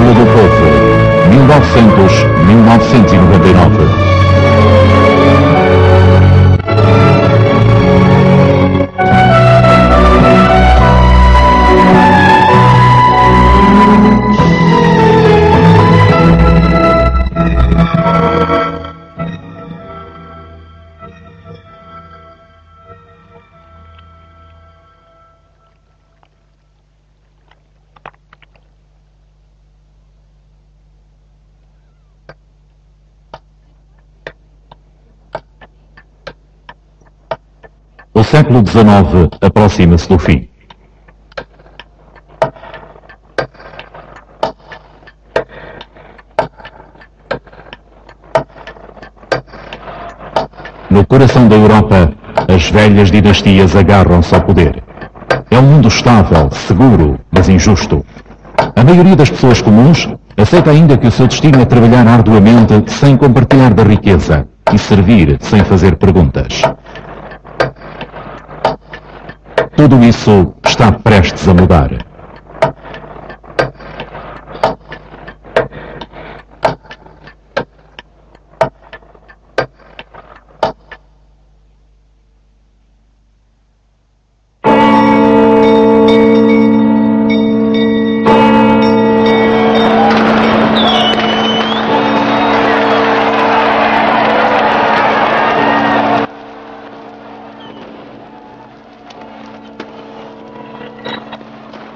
século do povo, 1900-1999. O século XIX aproxima-se do fim. No coração da Europa, as velhas dinastias agarram-se ao poder. É um mundo estável, seguro, mas injusto. A maioria das pessoas comuns aceita ainda que o seu destino é trabalhar arduamente sem compartilhar da riqueza e servir sem fazer perguntas. Tudo isso está prestes a mudar.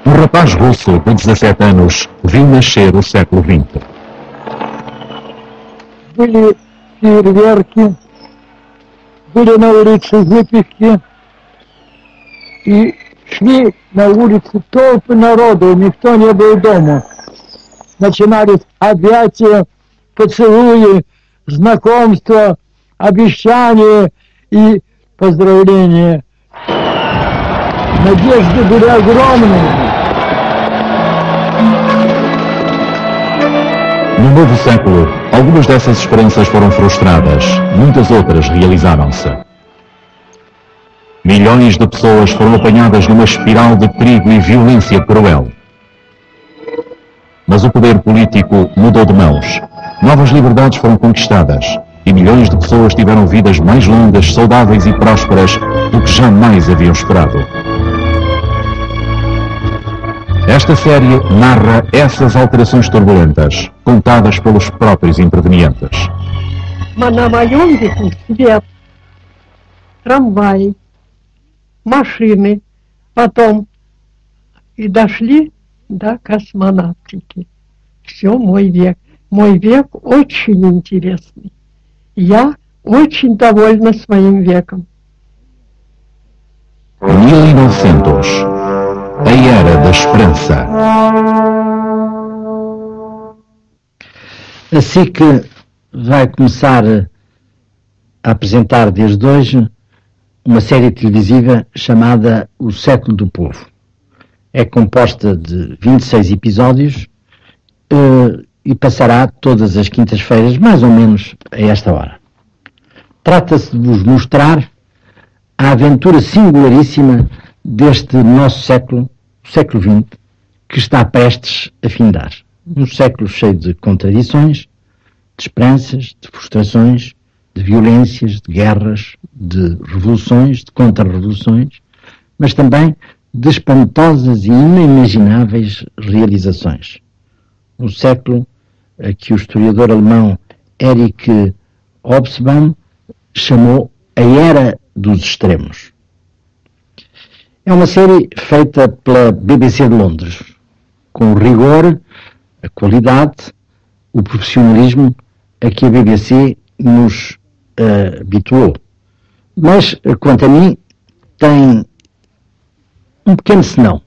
Um rapaz russo de 17 anos viu nascer o século XX. Были фейерверки, были на улице выпивки, и шли на улице толпы народу, никто не был дома. Начинались объятия, поцелуи, знакомства, обещания и поздравления. Надежды были огромные. No novo século, algumas dessas esperanças foram frustradas, muitas outras realizaram-se. Milhões de pessoas foram apanhadas numa espiral de perigo e violência cruel. Mas o poder político mudou de mãos. Novas liberdades foram conquistadas e milhões de pessoas tiveram vidas mais longas, saudáveis e prósperas do que jamais haviam esperado. Esta série narra essas alterações turbulentas, contadas pelos próprios intervenientes. На моем веку свет, трамваи, машины, потом и дошли до космонавтики. Все мой век. Мой век очень интересный. Я очень довольна своим веком. 1900. A Era da Esperança. A SIC vai começar a apresentar desde hoje uma série televisiva chamada O Século do Povo. É composta de 26 episódios e passará todas as quintas-feiras, mais ou menos a esta hora. Trata-se de vos mostrar a aventura singularíssima deste nosso século, o século XX, que está prestes a findar. Um século cheio de contradições, de esperanças, de frustrações, de violências, de guerras, de revoluções, de contra-revoluções, mas também de espantosas e inimagináveis realizações. Um século que o historiador alemão Erich Hobsbawm chamou a Era dos Extremos. É uma série feita pela BBC de Londres, com o rigor, a qualidade, o profissionalismo a que a BBC nos habituou. Mas, quanto a mim, tem um pequeno senão,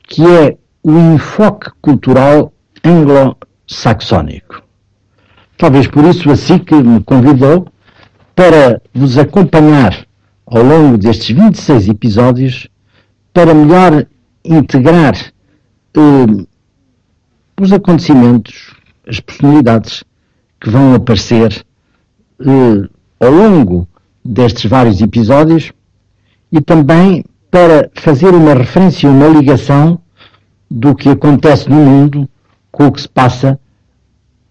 que é o enfoque cultural anglo-saxónico. Talvez por isso a SIC me convidou para vos acompanhar ao longo destes 26 episódios para melhor integrar os acontecimentos, as personalidades que vão aparecer ao longo destes vários episódios e também para fazer uma referência, uma ligação do que acontece no mundo com o que se passa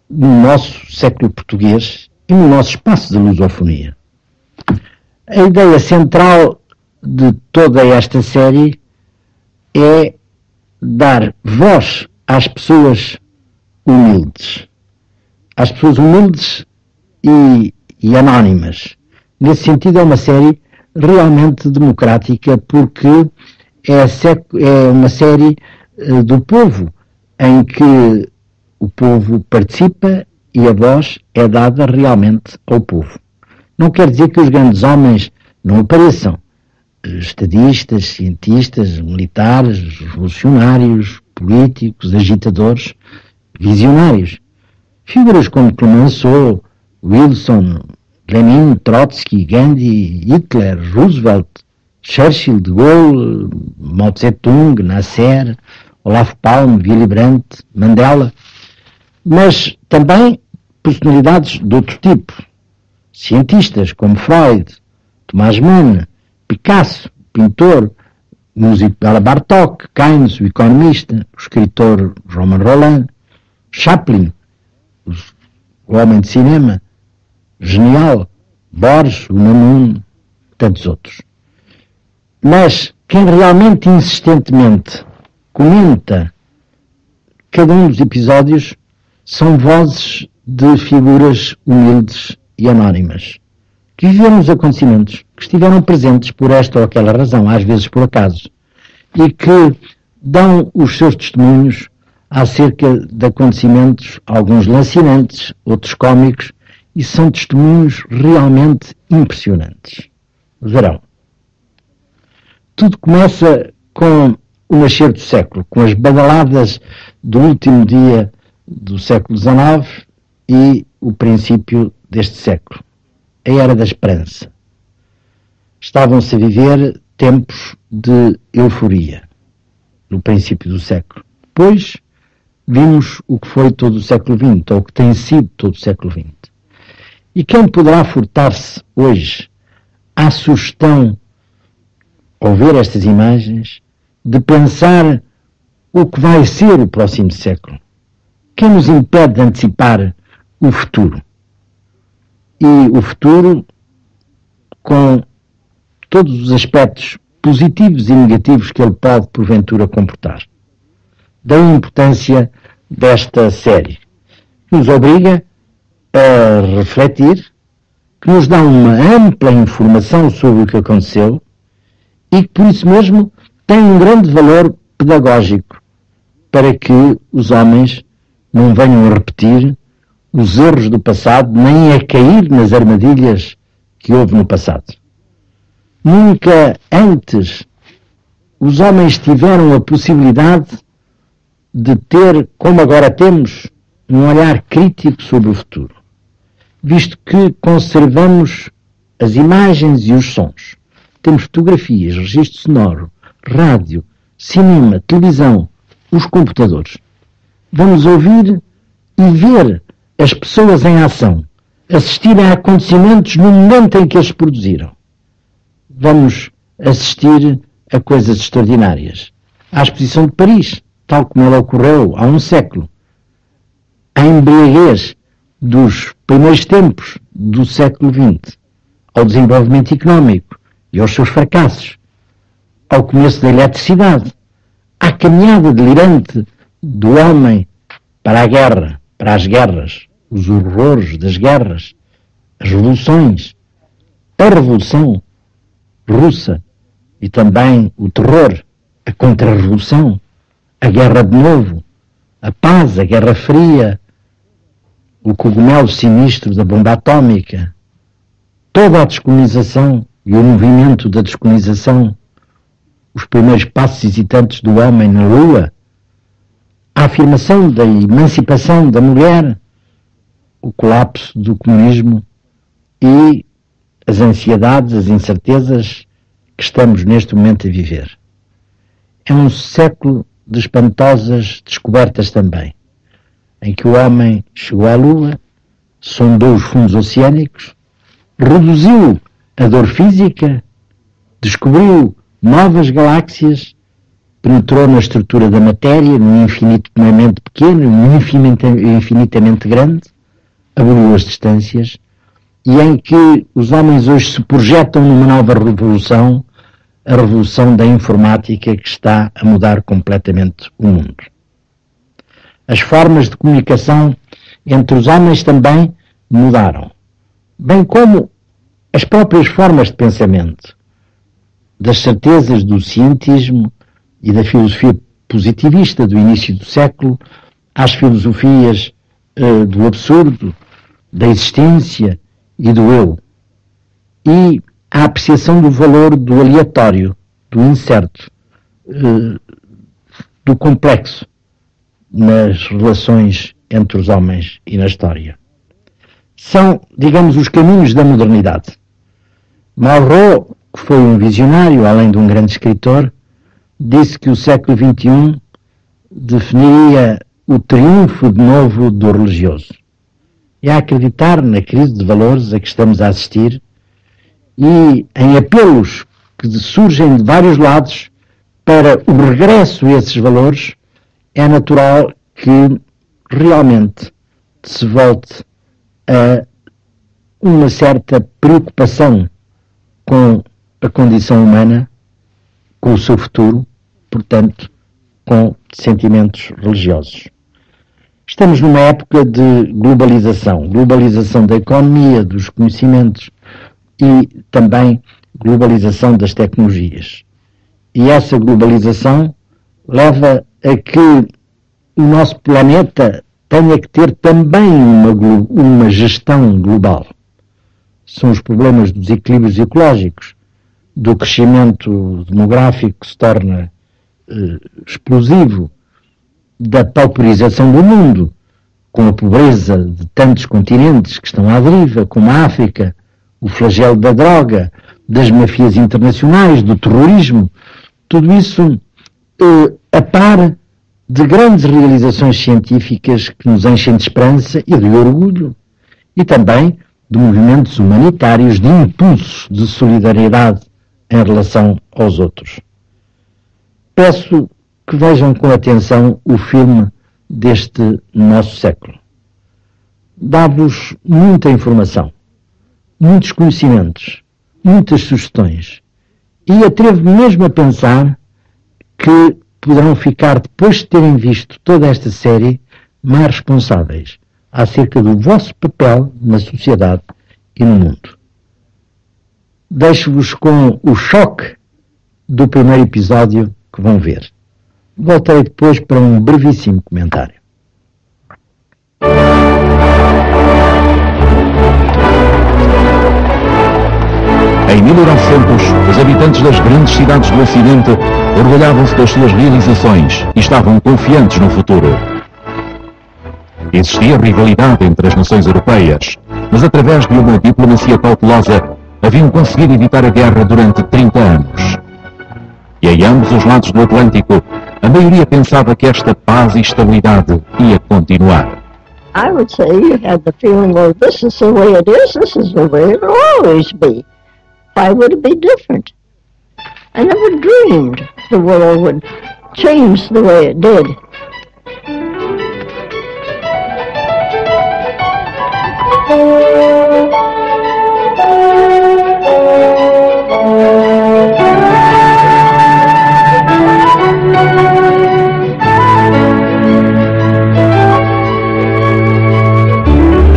no nosso século português e no nosso espaço de lusofonia. A ideia central de toda esta série é dar voz às pessoas humildes. Às pessoas humildes e anónimas. Nesse sentido, é uma série realmente democrática, porque é uma série do povo, em que o povo participa e a voz é dada realmente ao povo. Não quer dizer que os grandes homens não apareçam. Estadistas, cientistas, militares, revolucionários, políticos, agitadores, visionários. Figuras como Clemenceau, Wilson, Lenin, Trotsky, Gandhi, Hitler, Roosevelt, Churchill, de Gaulle, Mao Tse-tung, Nasser, Olaf Palme, Willy Brandt, Mandela, mas também personalidades de outro tipo. Cientistas como Freud, Thomas Mann, Picasso, pintor, músico Bela Bartók, Keynes, o economista, o escritor Roman Roland, Chaplin, o homem de cinema, genial, Borges, o Namun, tantos outros. Mas quem realmente insistentemente comenta cada um dos episódios são vozes de figuras humildes e anónimas, que viveram os acontecimentos, que estiveram presentes por esta ou aquela razão, às vezes por acaso, e que dão os seus testemunhos acerca de acontecimentos, alguns lancinantes, outros cómicos, e são testemunhos realmente impressionantes. Verão. Tudo começa com o nascer do século, com as badaladas do último dia do século XIX e o princípio deste século, a Era da Esperança. Estavam-se a viver tempos de euforia no princípio do século. Depois vimos o que foi todo o século XX, ou o que tem sido todo o século XX. E quem poderá furtar-se hoje à sugestão, ao ver estas imagens, de pensar o que vai ser o próximo século? Quem nos impede de antecipar o futuro? E o futuro com todos os aspectos positivos e negativos que ele pode, porventura, comportar. Da importância desta série, que nos obriga a refletir, que nos dá uma ampla informação sobre o que aconteceu e que, por isso mesmo, tem um grande valor pedagógico para que os homens não venham a repetir os erros do passado, nem a cair nas armadilhas que houve no passado. Nunca antes os homens tiveram a possibilidade de ter, como agora temos, um olhar crítico sobre o futuro, visto que conservamos as imagens e os sons. Temos fotografias, registro sonoro, rádio, cinema, televisão, os computadores. Vamos ouvir e ver as pessoas em ação, assistir a acontecimentos no momento em que eles se produziram. Vamos assistir a coisas extraordinárias. À Exposição de Paris, tal como ela ocorreu há um século. A embriaguez dos primeiros tempos do século XX, ao desenvolvimento económico e aos seus fracassos, ao começo da eletricidade, à caminhada delirante do homem para a guerra, para as guerras, os horrores das guerras, as revoluções, a Revolução Russa e também o terror, a Contra-Revolução, a Guerra de Novo, a Paz, a Guerra Fria, o cogumelo sinistro da bomba atómica, toda a descolonização e o movimento da descolonização, os primeiros passos hesitantes do homem na Lua, a afirmação da emancipação da mulher, o colapso do comunismo e as ansiedades, as incertezas que estamos neste momento a viver. É um século de espantosas descobertas também, em que o homem chegou à Lua, sondou os fundos oceânicos, reduziu a dor física, descobriu novas galáxias penetrou na estrutura da matéria, num infinitamente pequeno, num infinitamente grande, aboliu as distâncias, e em que os homens hoje se projetam numa nova revolução, a revolução da informática que está a mudar completamente o mundo. As formas de comunicação entre os homens também mudaram, bem como as próprias formas de pensamento, das certezas do cientismo e da filosofia positivista do início do século, às filosofias do absurdo, da existência e do eu, e a apreciação do valor do aleatório, do incerto, do complexo nas relações entre os homens e na história. São, digamos, os caminhos da modernidade. Malraux, que foi um visionário, além de um grande escritor, disse que o século XXI definiria o triunfo de novo do religioso. E a acreditar na crise de valores a que estamos a assistir e em apelos que surgem de vários lados para o regresso a esses valores, é natural que realmente se volte a uma certa preocupação com a condição humana, com o seu futuro, portanto, com sentimentos religiosos. Estamos numa época de globalização da economia, dos conhecimentos e também globalização das tecnologias. E essa globalização leva a que o nosso planeta tenha que ter também uma gestão global. São os problemas dos equilíbrios ecológicos, do crescimento demográfico que se torna explosivo, da pauperização do mundo, com a pobreza de tantos continentes que estão à deriva, como a África, o flagelo da droga, das mafias internacionais, do terrorismo, tudo isso a par de grandes realizações científicas que nos enchem de esperança e de orgulho, e também de movimentos humanitários, de impulsos de solidariedade em relação aos outros. Peço que vejam com atenção o filme deste nosso século. Dá-vos muita informação, muitos conhecimentos, muitas sugestões, e atrevo-me mesmo a pensar que poderão ficar, depois de terem visto toda esta série, mais responsáveis acerca do vosso papel na sociedade e no mundo. Deixo-vos com o choque do primeiro episódio que vão ver. Voltarei depois para um brevíssimo comentário. Em 1900, os habitantes das grandes cidades do Ocidente orgulhavam-se das suas realizações e estavam confiantes no futuro. Existia rivalidade entre as nações europeias, mas através de uma diplomacia cautelosa haviam conseguido evitar a guerra durante 30 anos. E em ambos os lados do Atlântico, a maioria pensava que esta paz e estabilidade ia continuar. I would say you had the feeling, well, this is the way it is, this is the way it will always be. Why would it be different? I never dreamed the world would change the way it did.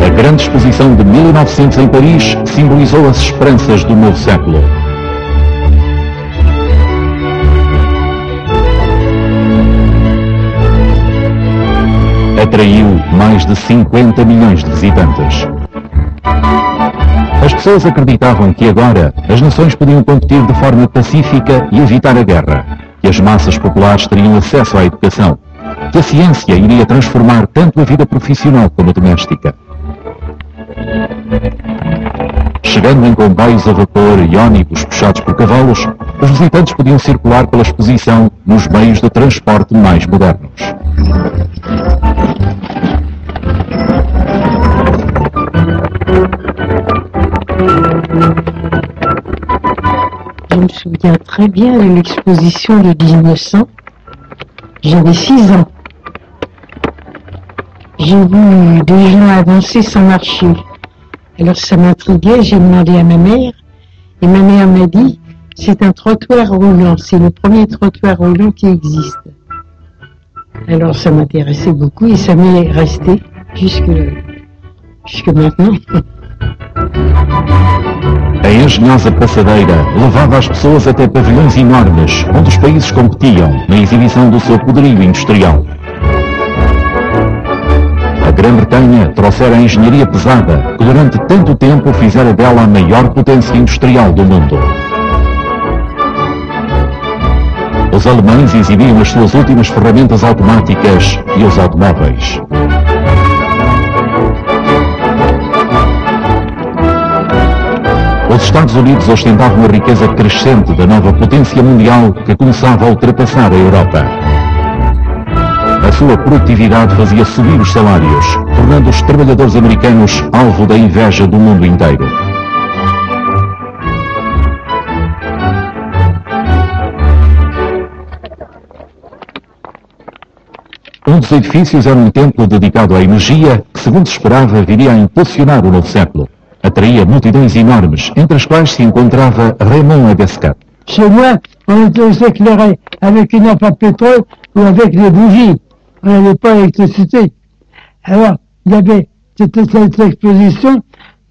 A grande exposição de 1900 em Paris simbolizou as esperanças do novo século. Atraiu mais de 50 milhões de visitantes. As pessoas acreditavam que agora as nações podiam competir de forma pacífica e evitar a guerra, que as massas populares teriam acesso à educação, que a ciência iria transformar tanto a vida profissional como a doméstica. Chegando em comboios a vapor e ônibus puxados por cavalos, os visitantes podiam circular pela exposição nos meios de transporte mais modernos. Je me souviens très bien de l'exposition de 1900 J'avais 6 ans. J'ai vu des gens avancer sans marcher. Alors ça m'intriguait, j'ai demandé à ma mère, et ma mère m'a dit, c'est un trottoir roulant, c'est le premier trottoir roulant qui existe. Alors ça m'intéressait beaucoup et ça m'est resté jusque maintenant. A engenhosa passadeira levava as pessoas até pavilhões enormes, onde os países competiam na exibição do seu poderio industrial. A Grã-Bretanha trouxera a engenharia pesada, que durante tanto tempo fizera dela a maior potência industrial do mundo. Os alemães exibiam as suas últimas ferramentas automáticas e os automóveis. Os Estados Unidos ostentavam a riqueza crescente da nova potência mundial que começava a ultrapassar a Europa. A sua produtividade fazia subir os salários, tornando os trabalhadores americanos alvo da inveja do mundo inteiro. Um dos edifícios era um templo dedicado à energia que, segundo se esperava, viria a impulsionar o novo século. Atraía multidões enormes, entre as quais se encontrava Raymond Abescat. Chez moi, on était s'éclairer avec une lampe à pétrole ou avec des bougies. On n'avait pas d'électricité. Alors, il y avait cette exposition,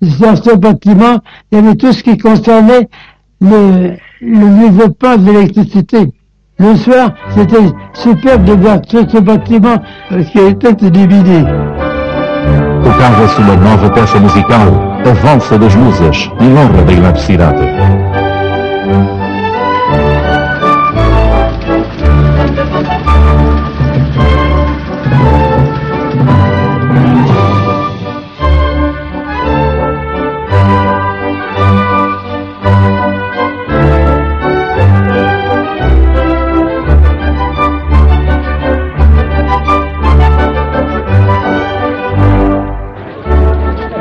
dans ce bâtiment, il y avait tout ce qui concernait le développement de l'électricité. Le soir, c'était superbe de voir tout ce bâtiment qui était divisé. Tocava-se uma nova peça musical, a Valsa das Musas, em honra da eletricidade.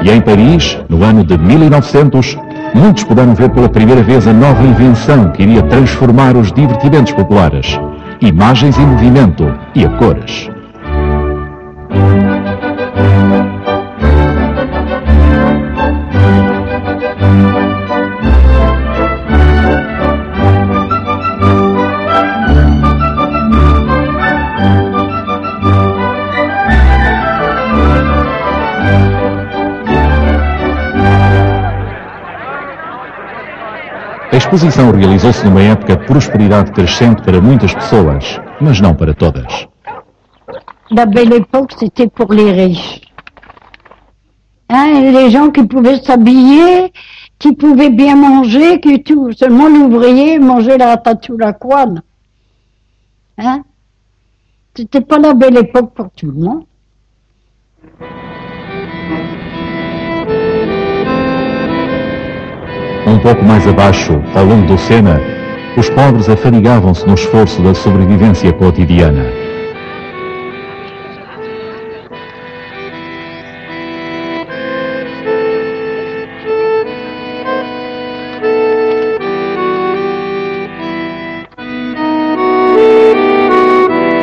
E em Paris, no ano de 1900, muitos puderam ver pela primeira vez a nova invenção que iria transformar os divertimentos populares. Imagens em movimento e a cores. A exposição realizou-se numa época de prosperidade crescente para muitas pessoas, mas não para todas. La belle époque, c'était pour les riches. Hein, les gens qui pouvaient s'habiller, qui pouvaient bien manger, qui tout. Seulement l'ouvrier mangeait la tatou la couane. Hein? C'était pas la belle époque pour tout le monde. Um pouco mais abaixo, ao longo do Sena, os pobres afadigavam-se no esforço da sobrevivência cotidiana.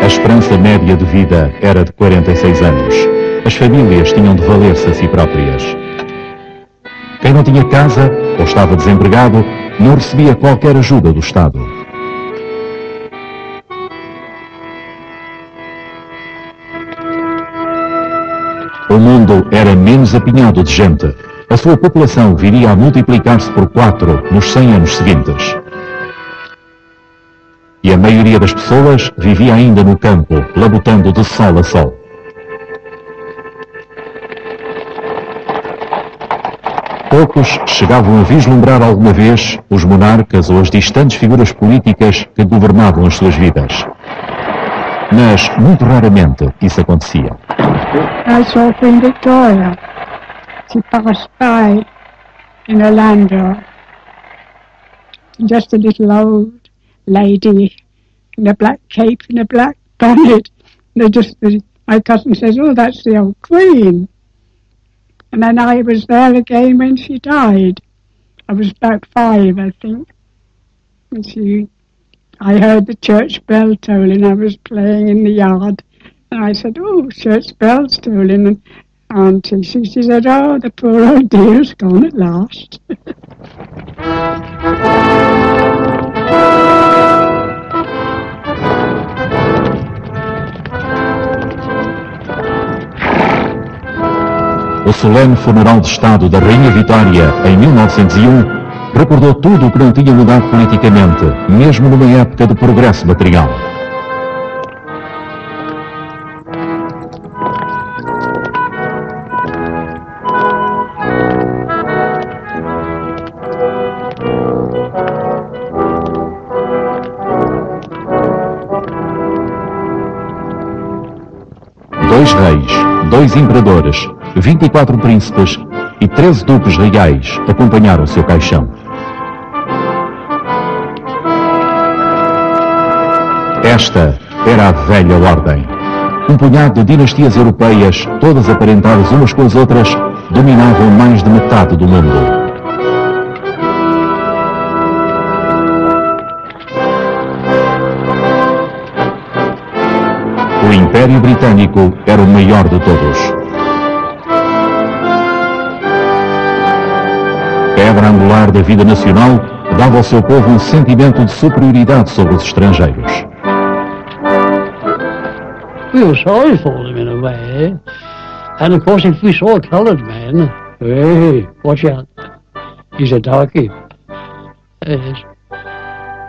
A esperança média de vida era de 46 anos. As famílias tinham de valer-se a si próprias. Quem não tinha casa ou estava desempregado não recebia qualquer ajuda do Estado. O mundo era menos apinhado de gente. A sua população viria a multiplicar-se por 4 nos 100 anos seguintes. E a maioria das pessoas vivia ainda no campo, labutando de sol a sol. Poucos chegavam a vislumbrar alguma vez os monarcas ou as distantes figuras políticas que governavam as suas vidas. Mas, muito raramente, isso acontecia. I saw Queen Victoria. She passed by in a landau. Just a little old lady in a black cape and a black bonnet. My cousin says, "Oh, that's the old Queen." And then I was there again when she died. I was about 5, I think. And I heard the church bell tolling. I was playing in the yard. And I said, oh, church bell's tolling. And Auntie, she said, oh, the poor old dear's gone at last. O solene funeral de Estado da Rainha Vitória, em 1901, recordou tudo o que não tinha mudado politicamente, mesmo numa época de progresso material. Dois reis, 2 imperadores, 24 príncipes e 13 duques reais acompanharam seu caixão. Esta era a velha ordem. Um punhado de dinastias europeias, todas aparentadas umas com as outras, dominavam mais de metade do mundo. O Império Britânico era o maior de todos. Pedra angular da vida nacional, dava ao seu povo um sentimento de superioridade sobre os estrangeiros. We were sorry for them in a way. And of course if we saw a coloured man, hey, watch out, he's a darkie. Yes.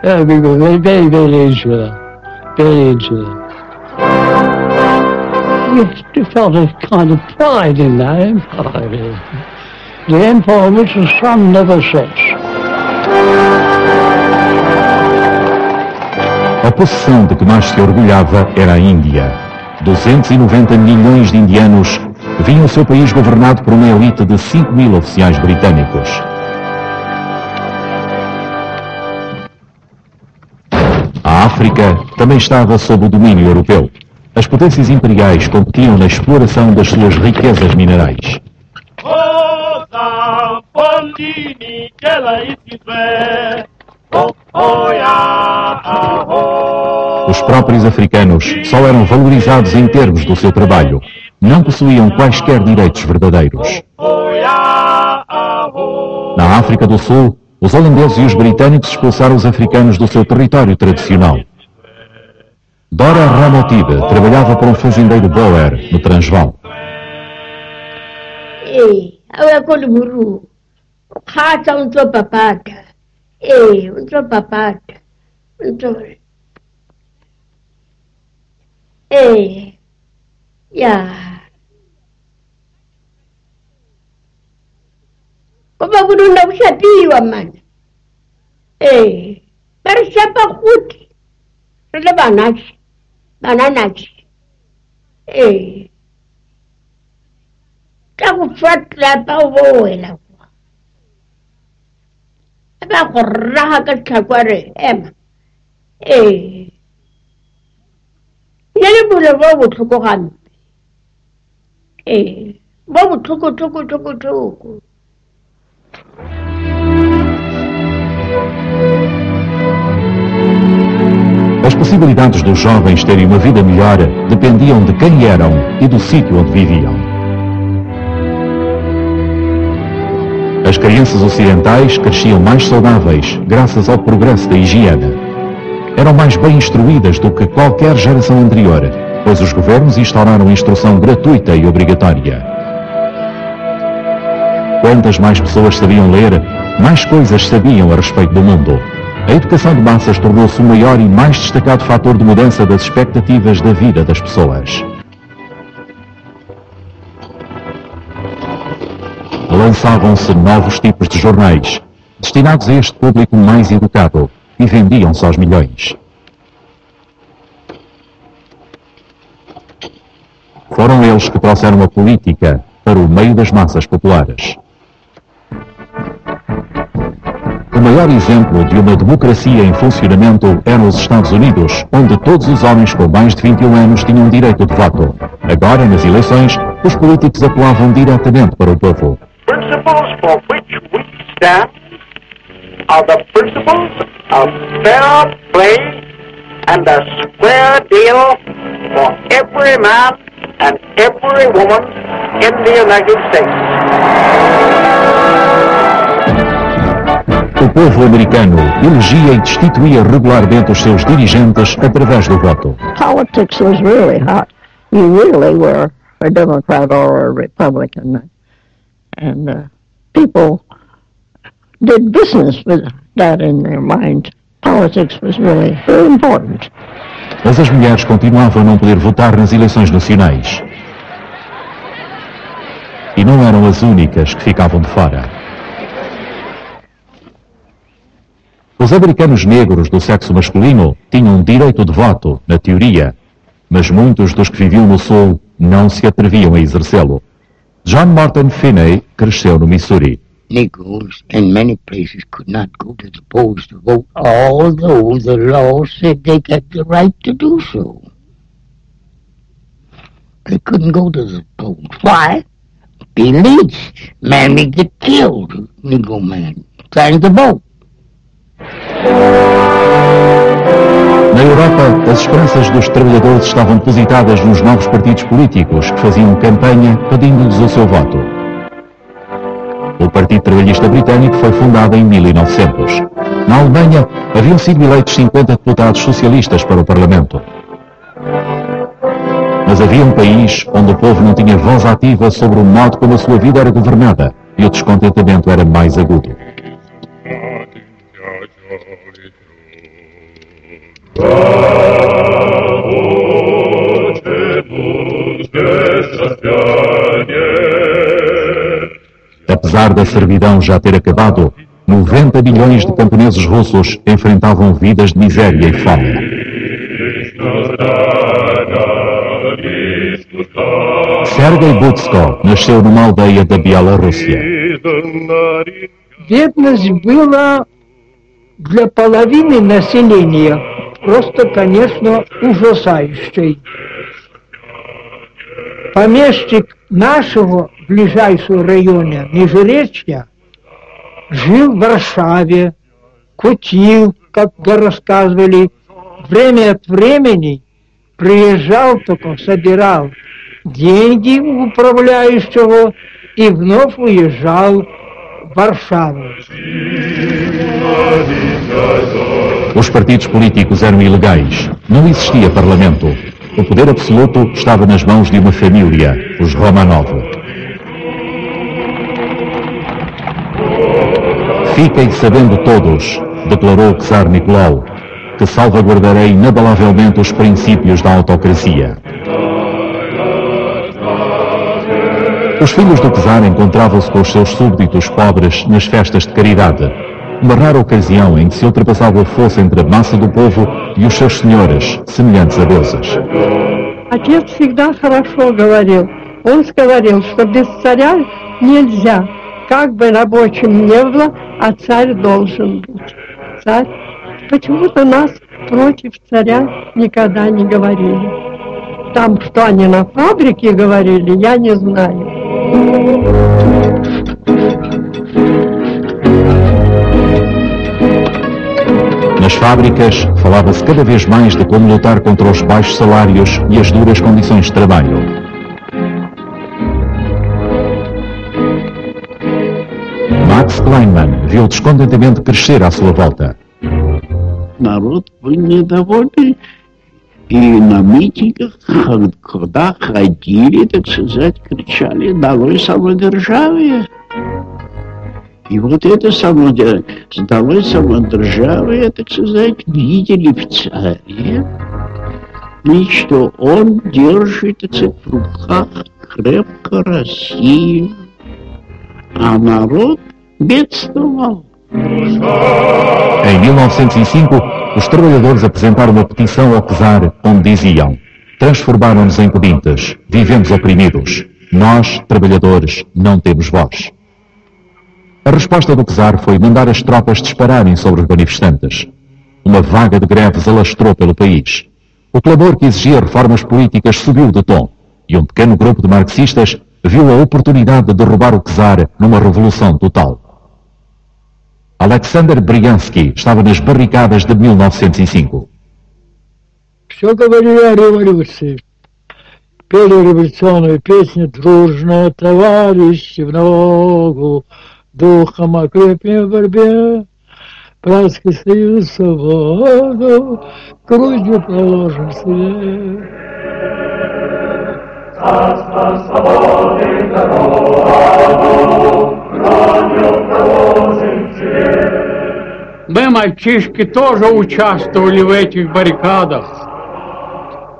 We were very, very, very into them. Very into them. We felt a kind of pride in that empire. The empire which the sun never sets. A possessão de que mais se orgulhava era a Índia. 290 milhões de indianos vinham o seu país governado por uma elite de 5.000 oficiais britânicos. A África também estava sob o domínio europeu. As potências imperiais competiam na exploração das suas riquezas minerais. Os próprios africanos só eram valorizados em termos do seu trabalho. Não possuíam quaisquer direitos verdadeiros. Na África do Sul, os holandeses e os britânicos expulsaram os africanos do seu território tradicional. Dora Ramotibe trabalhava para um fazendeiro Boer, no Transvaal. Como guru não sabia, mano. Para chapa kuti. Ele bananas. Tá com foto lá para o voo ela. É para correr que tá agora, mano. Ele bulevou o tucuran. Vamos tucu. As possibilidades dos jovens terem uma vida melhor dependiam de quem eram e do sítio onde viviam. As crianças ocidentais cresciam mais saudáveis graças ao progresso da higiene. Eram mais bem instruídas do que qualquer geração anterior, pois os governos instauraram instrução gratuita e obrigatória. Quantas mais pessoas sabiam ler, mais coisas sabiam a respeito do mundo. A educação de massas tornou-se o maior e mais destacado fator de mudança das expectativas da vida das pessoas. Lançavam-se novos tipos de jornais, destinados a este público mais educado, e vendiam-se aos milhões. Foram eles que trouxeram a política para o meio das massas populares. O maior exemplo de uma democracia em funcionamento eram os Estados Unidos, onde todos os homens com mais de 21 anos tinham direito de voto. Agora, nas eleições, os políticos apelavam diretamente para o povo. Principles for which we stand of the principles of fair play and a square deal for every man and every woman in the United States. O povo americano elegia e destituía regularmente os seus dirigentes através do voto. Politics was really hot. You really were a Democrat or a Republican. And people did business with that in their mind. Politics was really very important. Mas as mulheres continuavam a não poder votar nas eleições nacionais. E não eram as únicas que ficavam de fora. Os americanos negros do sexo masculino tinham direito de voto, na teoria, mas muitos dos que viviam no Sul não se atreviam a exercê-lo. John Morton Finney cresceu no Missouri. Negroes in many places could not go to the polls to vote, although the law said they got the right to do so. They couldn't go to the polls. Why? Be lynched. Man may get killed, Negro man, trying to vote. Na Europa, as esperanças dos trabalhadores estavam depositadas nos novos partidos políticos que faziam campanha pedindo-lhes o seu voto. O Partido Trabalhista Britânico foi fundado em 1900. Na Alemanha, haviam sido eleitos 50 deputados socialistas para o Parlamento. Mas havia um país onde o povo não tinha voz ativa sobre o modo como a sua vida era governada e o descontentamento era mais agudo. Apesar da servidão já ter acabado, 90 milhões de camponeses russos enfrentavam vidas de miséria e fome. Sergei Butsko nasceu numa aldeia da Bielorrússia. Бедность была для половины населения просто, конечно, ужасающей. Помещик нашего ближайшего района, Межречья, жил в Варшаве, кутил, как рассказывали, время от времени приезжал, только собирал деньги у управляющего и вновь уезжал в Варшаву. Os partidos políticos eram ilegais. Não existia parlamento. O poder absoluto estava nas mãos de uma família, os Romanov. Fiquem sabendo todos, declarou o czar Nicolau, que salvaguardarei inabalavelmente os princípios da autocracia. Os filhos do czar encontravam-se com os seus súbditos pobres nas festas de caridade, uma rara ocasião em que se ultrapassava o fosso entre a massa do povo e os seus senhores, semelhantes a deuses. Отец всегда хорошо говорил. Он говорил, что без царя нельзя. Как бы рабочим не было, а царь должен быть. Царь. Почему-то нас против царя никогда не говорили. Там, что они на фабрике говорили, я не знаю. Nas fábricas, falava-se cada vez mais de como lutar contra os baixos salários e as duras condições de trabalho. Max Kleinman viu o descontentamento crescer à sua volta. Народ был недовольный, и на митингах, когда ходили, так сказать, кричали «Долой самодержавие!». И вот это «Долой самодержавие», так сказать, видели в царе, и что он держит, так сказать, в руках крепко Россию, а народ бедствовал. Em 1905, os trabalhadores apresentaram uma petição ao czar onde diziam: transformaram-nos em pedintes, vivemos oprimidos, nós, trabalhadores, não temos voz. A resposta do czar foi mandar as tropas dispararem sobre os manifestantes. Uma vaga de greves alastrou pelo país. O clamor que exigia reformas políticas subiu de tom, e um pequeno grupo de marxistas viu a oportunidade de derrubar o czar numa revolução total. Alexander Bryansky estava nas barricadas de 1905. Все говорили о революции. Пели революционную песню «Дружно, товарищи, в ногу, духом окрепнем в борьбе, братский союз, свободу, грудью положим себе». Царство свободы дорогу, грудью положим себе. Мы, мальчишки, тоже участвовали в этих баррикадах.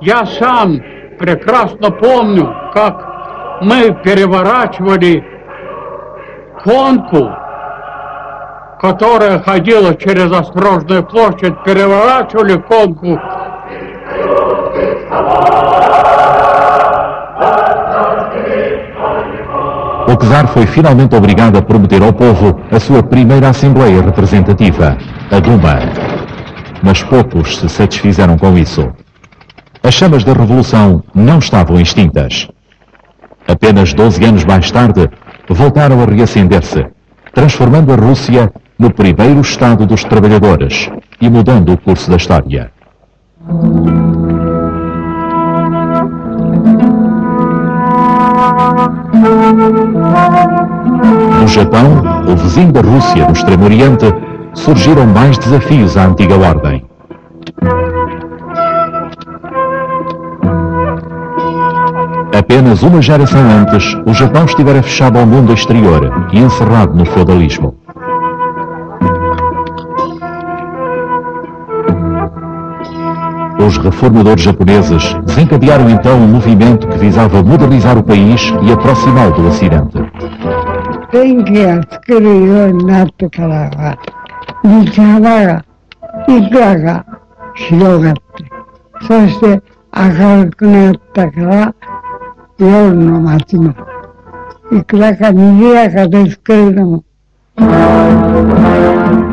Я сам прекрасно помню, как мы переворачивали конку, которая ходила через Острожную площадь, переворачивали конку. O czar foi finalmente obrigado a prometer ao povo a sua primeira Assembleia Representativa, a Duma. Mas poucos se satisfizeram com isso. As chamas da Revolução não estavam extintas. Apenas 12 anos mais tarde, voltaram a reacender-se, transformando a Rússia no primeiro Estado dos trabalhadores e mudando o curso da história. No Japão, o vizinho da Rússia no Extremo Oriente, surgiram mais desafios à antiga ordem. Apenas uma geração antes, o Japão estivera fechado ao mundo exterior e encerrado no feudalismo. Os reformadores japoneses desencadearam então um movimento que visava modernizar o país e aproximá-lo do Ocidente.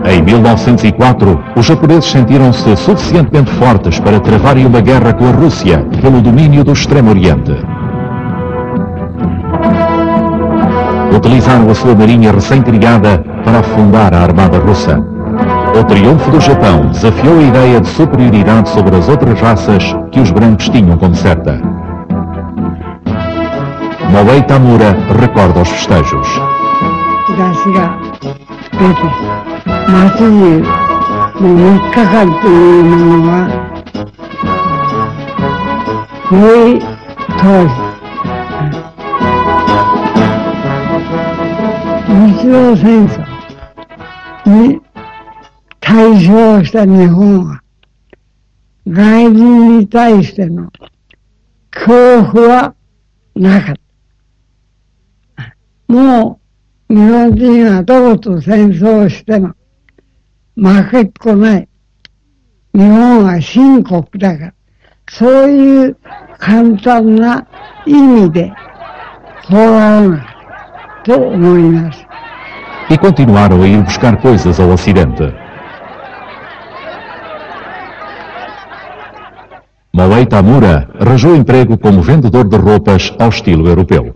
Em 1904, os japoneses sentiram-se suficientemente fortes para travarem uma guerra com a Rússia pelo domínio do Extremo Oriente. Utilizaram a sua marinha recém-criada para afundar a armada russa. O triunfo do Japão desafiou a ideia de superioridade sobre as outras raças que os brancos tinham como certa. Moei Tamura recorda os festejos. E continuaram a ir buscar coisas ao Ocidente. Moei Tamura arranjou emprego como vendedor de roupas ao estilo europeu.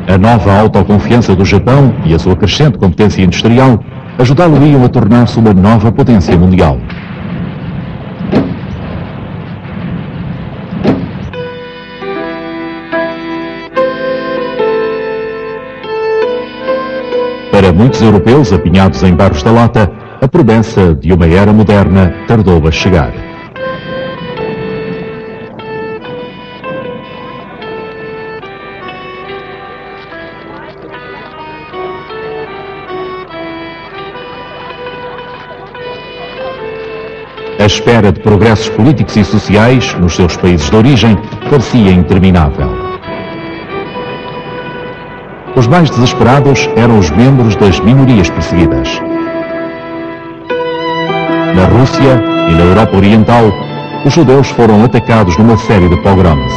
A nova autoconfiança do Japão e a sua crescente competência industrial ajudá-lo-iam a tornar-se uma nova potência mundial. Para muitos europeus apinhados em bairros da Lata, a promessa de uma era moderna tardou a chegar. A espera de progressos políticos e sociais nos seus países de origem parecia interminável. Os mais desesperados eram os membros das minorias perseguidas. Na Rússia e na Europa Oriental, os judeus foram atacados numa série de pogroms.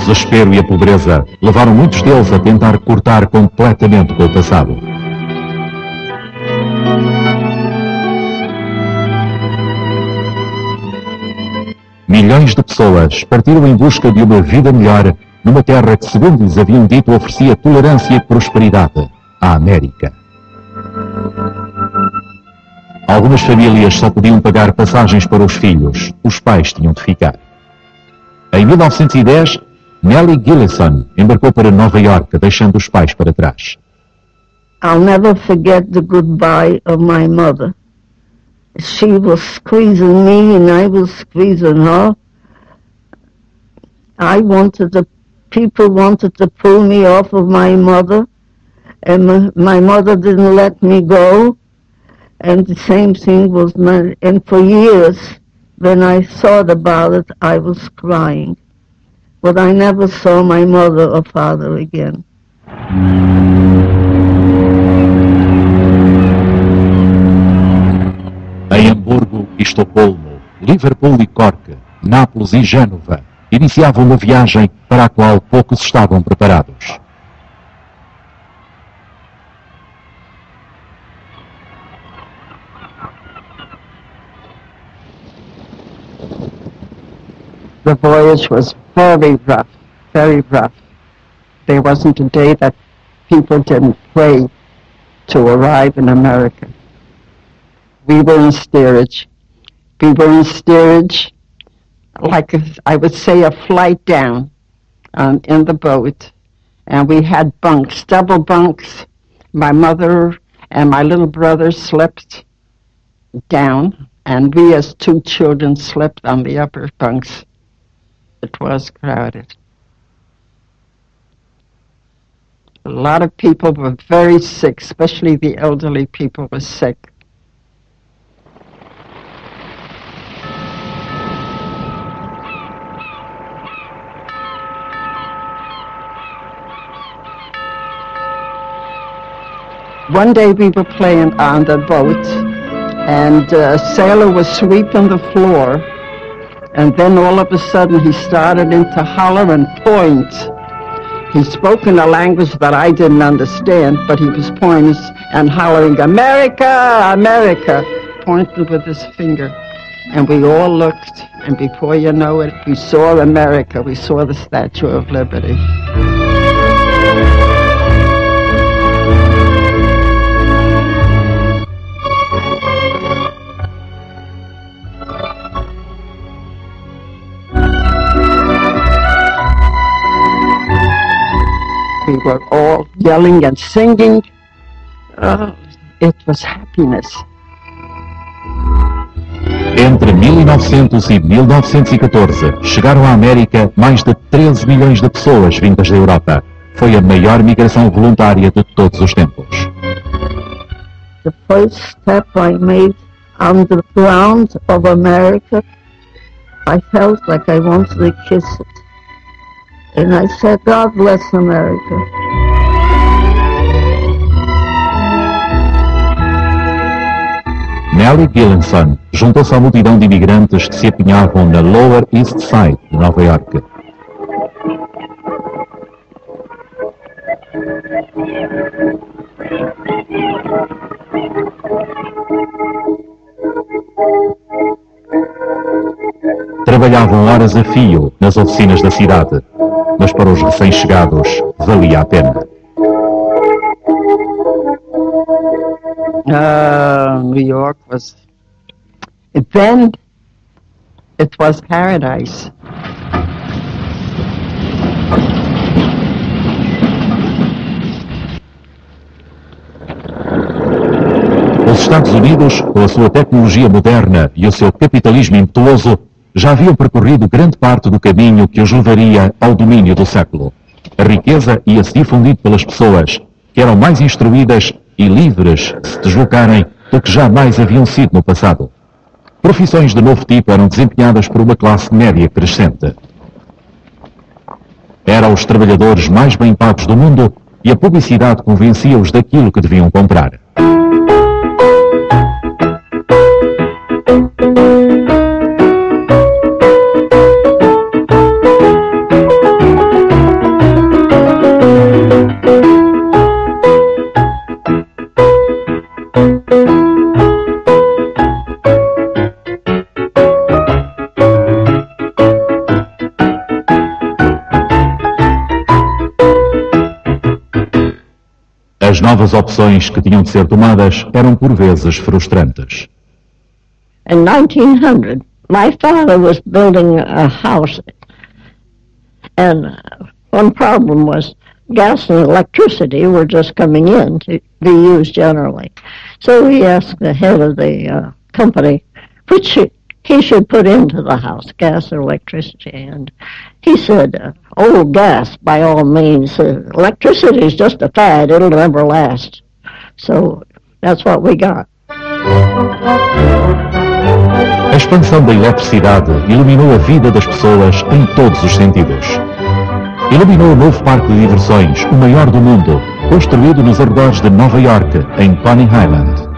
desespero e a pobreza levaram muitos deles a tentar cortar completamente com o passado. Milhões de pessoas partiram em busca de uma vida melhor numa terra que, segundo lhes haviam dito, oferecia tolerância e prosperidade, a América. Algumas famílias só podiam pagar passagens para os filhos, os pais tinham de ficar. Em 1910, Nellie Gillison embarcou para Nova Iorque, deixando os pais para trás. I'll never forget the goodbye of my mother. She was squeezing me and I was squeezing her. People wanted to pull me off of my mother, and my mother didn't let me go. And the same thing was and for years, when I thought about it, I was crying. But I never saw my mother or father again. Em Hamburgo e Estocolmo, Liverpool e Cork, Nápoles e Gênova iniciavam uma viagem para a qual poucos estavam preparados. The voyage was very rough, very rough. There wasn't a day that people didn't pray to arrive in America. We were in steerage. We were in steerage, like I would say a flight down in the boat. And we had bunks, double bunks. My mother and my little brother slept down, and we as two children slept on the upper bunks. It was crowded. A lot of people were very sick, especially the elderly people were sick. One day we were playing on the boat, and a sailor was sweeping the floor, and then all of a sudden he started to holler and point. He spoke in a language that I didn't understand, but he was pointing and hollering, "America, America," pointing with his finger. And we all looked, and before you know it, we saw America. We saw the Statue of Liberty. We were all yelling and singing. It was happiness. Entre 1900 e 1914, chegaram à América mais de 13 milhões de pessoas vindas da Europa. Foi a maior migração voluntária de todos os tempos. The first step I made on the ground of America, I felt like I wanted to kiss it. And I said, God bless America. Nellie Gillison juntou-se à multidão de imigrantes que se apinhavam na Lower East Side de Nova Iorque. Trabalhavam horas a fio nas oficinas da cidade, mas para os recém-chegados valia a pena. New York was, then it was paradise. Os Estados Unidos, com a sua tecnologia moderna e o seu capitalismo impetuoso, já haviam percorrido grande parte do caminho que os levaria ao domínio do século. A riqueza ia-se difundindo pelas pessoas, que eram mais instruídas e livres de se deslocarem do que jamais haviam sido no passado. Profissões de novo tipo eram desempenhadas por uma classe média crescente. Eram os trabalhadores mais bem pagos do mundo e a publicidade convencia-os daquilo que deviam comprar. novas opções que tinham de ser tomadas eram por vezes frustrantes. In 1900, my father was building a house, and one problem was gas and electricity were just coming in to be used generally. So he asked the head of the company which he should put into the house, gas or electricity. And he said, oh, gas, by all means. Electricity is just a fad. It'll never last. So that's what we got. A expansão da eletricidade iluminou a vida das pessoas em todos os sentidos. Iluminou o novo parque de diversões, o maior do mundo, construído nos arredores de Nova York, em Coney Island.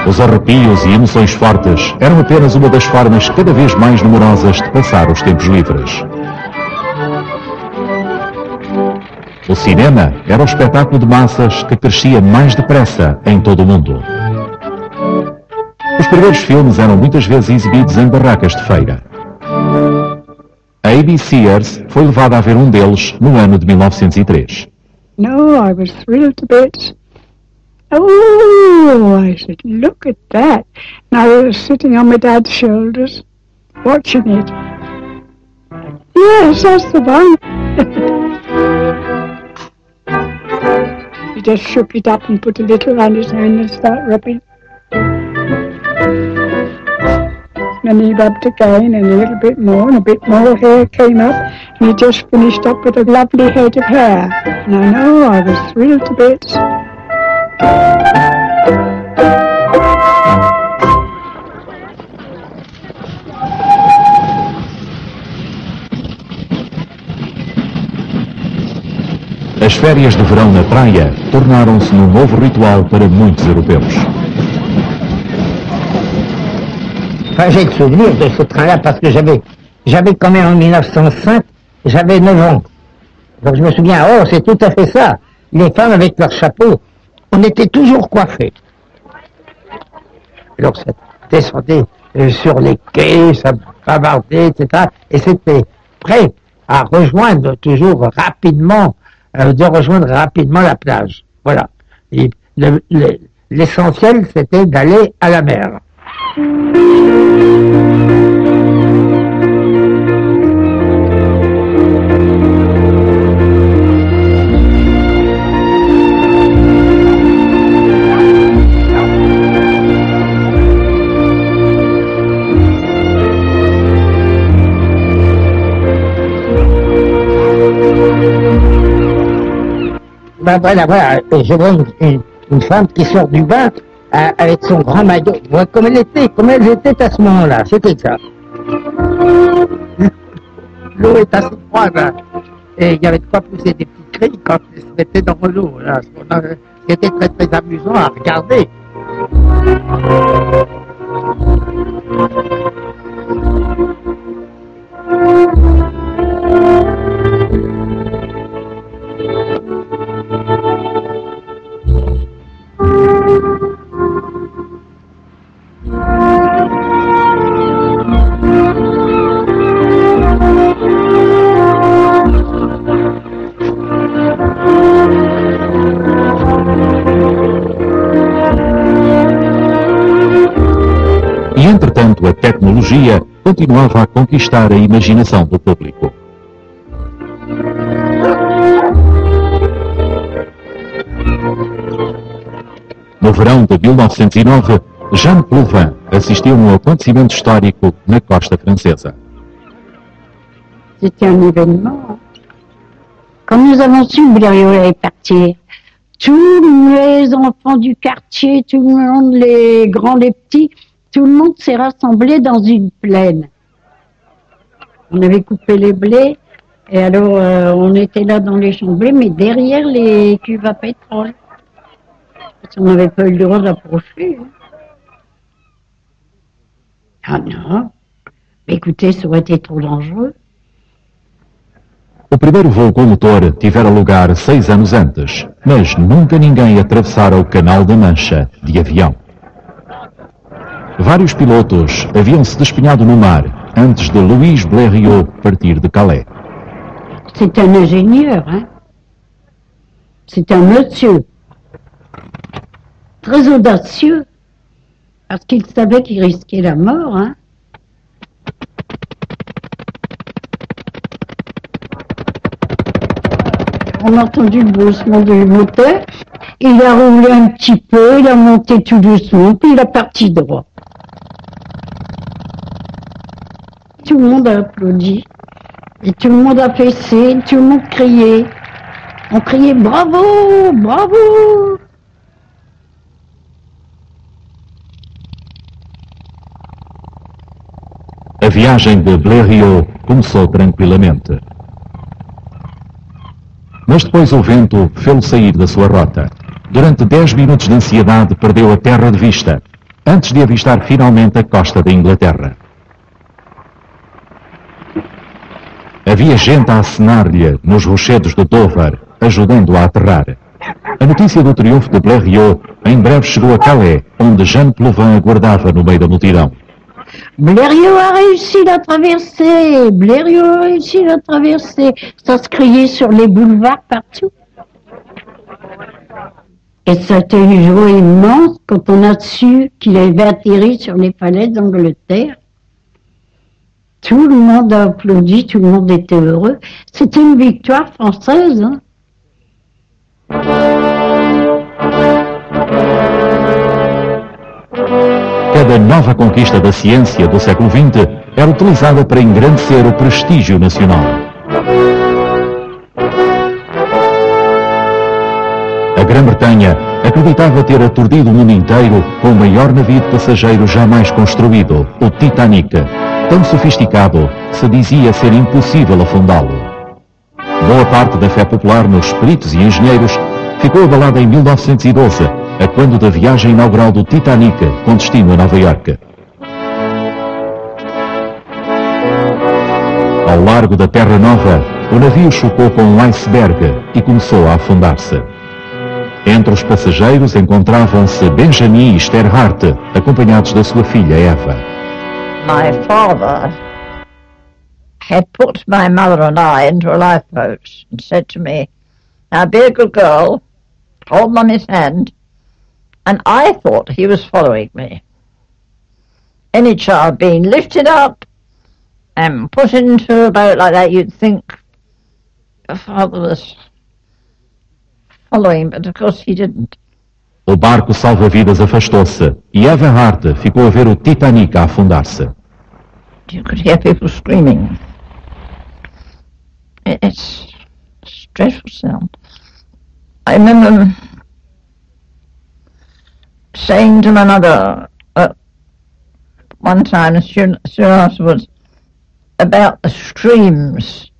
Os arrepios e emoções fortes eram apenas uma das formas cada vez mais numerosas de passar os tempos livres. O cinema era o espetáculo de massas que crescia mais depressa em todo o mundo. Os primeiros filmes eram muitas vezes exibidos em barracas de feira. A A.B. Sears foi levada a ver um deles no ano de 1903. No, I was thrilled to bits. Oh, I said, look at that. And I was sitting on my dad's shoulders, watching it. Yes, that's the one. He just shook it up and put a little on his hand and started rubbing. Then he rubbed again and a little bit more, and a bit more hair came up, and he just finished up with a lovely head of hair. And I know I was thrilled to bits. As férias de verão na praia tornaram-se num novo ritual para muitos europeus. Enfin, j'ai le souvenir de ce train-là parce que j'avais quand même en 1905, j'avais 9 ans. Donc je me souviens, oh, c'est tout à fait ça. Les femmes avec leurs chapeaux, on était toujours coiffés. Alors ça descendait sur les quais, ça bavardait, etc. Et c'était prêt à rejoindre toujours rapidement, de rejoindre rapidement la plage. Voilà. Et l'essentiel, c'était d'aller à la mer. Ben voilà, je vois une femme qui sort du bain avec son grand maillot. Voilà comme elles étaient à ce moment-là, c'était ça. L'eau est assez froide, hein, et il y avait de quoi pousser des petits cris quand ils se mettaient dans l'eau. C'était très très amusant à regarder. E, entretanto, a tecnologia continuava a conquistar a imaginação do público. No verão de 1909, Jeanne Plouvin assistiu a um acontecimento histórico na costa francesa. C'était un événement. Quand nous avons su que Blériot allait partir, tous les enfants du quartier, tout le monde, les grands, les petits, tout le monde s'est rassemblé dans une plaine. On avait coupé les blés, et alors on était là dans les champs blés, mais derrière les cuves à pétrole. Parce qu'on n'avait pas eu le droit d'approcher. Hein. Ah non. Écoutez, ça aurait été trop dangereux. O primeiro voo com motor tivera lugar 6 anos antes, mas nunca ninguém atravessara o Canal da Mancha de avião. vários pilotos haviam-se despenhado no mar antes de Louis Blériot partir de Calais. C'est un ingénieur, hein. C'est un monsieur très audacieux, parce qu'il savait qu'il risquait la mort, hein. On a entendu le bruissement du moteur, il a roulé un petit peu, il a monté tout doucement, puis il a parti droit. Tout le monde a applaudi, et tout le monde a fessé, tout le monde criait. On criait bravo, bravo. A viagem de Blériot começou tranquilamente. Mas depois o vento fê-lo sair da sua rota. Durante 10 minutos de ansiedade perdeu a terra de vista, antes de avistar finalmente a costa da Inglaterra. Havia gente a acenar-lhe nos rochedos de Dover, ajudando-a a aterrar. A notícia do triunfo de Blériot em breve chegou a Calais, onde Jeanne Plouvin aguardava no meio da multidão. Blériot a réussi la traversée, Blériot a réussi la traversée. Ça se criait sur les boulevards partout. Et ça a été une joie immense quand on a su qu'il avait atterri sur les falaises d'Angleterre. Tout le monde a applaudi, tout le monde était heureux. C'était une victoire française, hein. Cada nova conquista da ciência do século XX era utilizada para engrandecer o prestígio nacional. A Grã-Bretanha acreditava ter aturdido o mundo inteiro com o maior navio de passageiros jamais construído, o Titanic, tão sofisticado que se dizia ser impossível afundá-lo. Boa parte da fé popular nos peritos e engenheiros ficou abalada em 1912, a quando da viagem inaugural do Titanic com destino a Nova Iorque. Ao largo da Terra Nova, o navio chocou com um iceberg e começou a afundar-se. Entre os passageiros encontravam-se Benjamin e Esther Hart, acompanhados da sua filha Eva. My father had put my mother and I into a lifeboat and said to me, "Now be a good girl, hold Mummy's hand," and I thought he was following me. Any child being lifted up and put into a boat like that, you'd think your father was following, but of course he didn't. O barco salva-vidas afastou-se e Eva Hart ficou a ver o Titanic a afundar-se. You could hear people screaming. It's a dreadful sound. I remember saying to my mother one time, soon afterwards, about the screams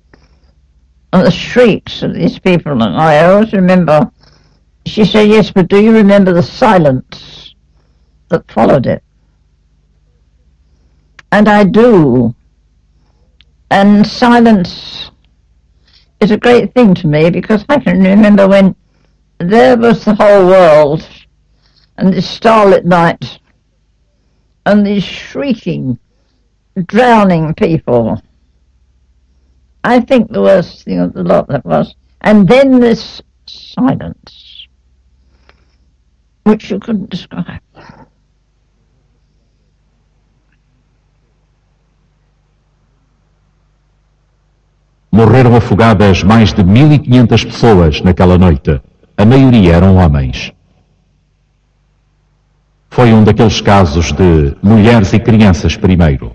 and the shrieks of these people, and I always remember, she said, "Yes, but do you remember the silence that followed it?" And I do. And silence is a great thing to me, because I can remember when there was the whole world and this starlit night and these shrieking, drowning people. I think the worst thing of the lot that was. And then this silence, which you couldn't describe. Morreram afogadas mais de 1.500 pessoas naquela noite. A maioria eram homens. Foi um daqueles casos de mulheres e crianças primeiro.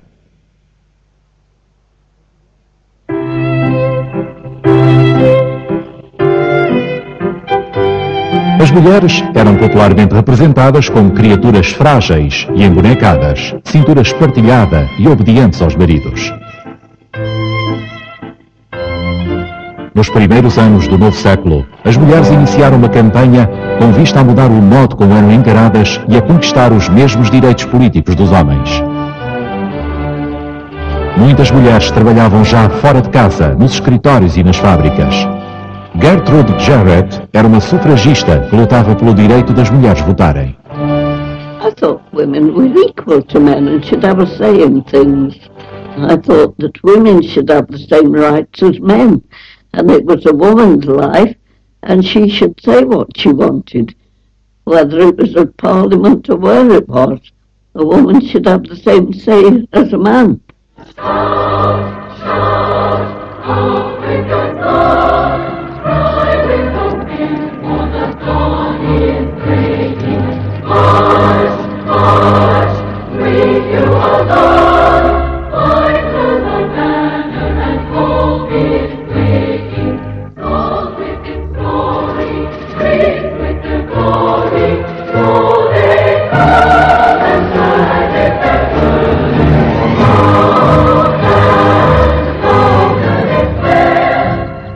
As mulheres eram popularmente representadas como criaturas frágeis e embonecadas, cintura espartilhada e obedientes aos maridos. Nos primeiros anos do novo século, as mulheres iniciaram uma campanha com vista a mudar o modo como eram encaradas e a conquistar os mesmos direitos políticos dos homens. Muitas mulheres trabalhavam já fora de casa, nos escritórios e nas fábricas. Gertrude Jarrett era uma sufragista que lutava pelo direito das mulheres votarem. I thought women were equal to men and should have a say in things. I thought that women should have the same rights as men, and it was a woman's life, and she should say what she wanted, whether it was at Parliament or where it was. A woman should have the same say as a man.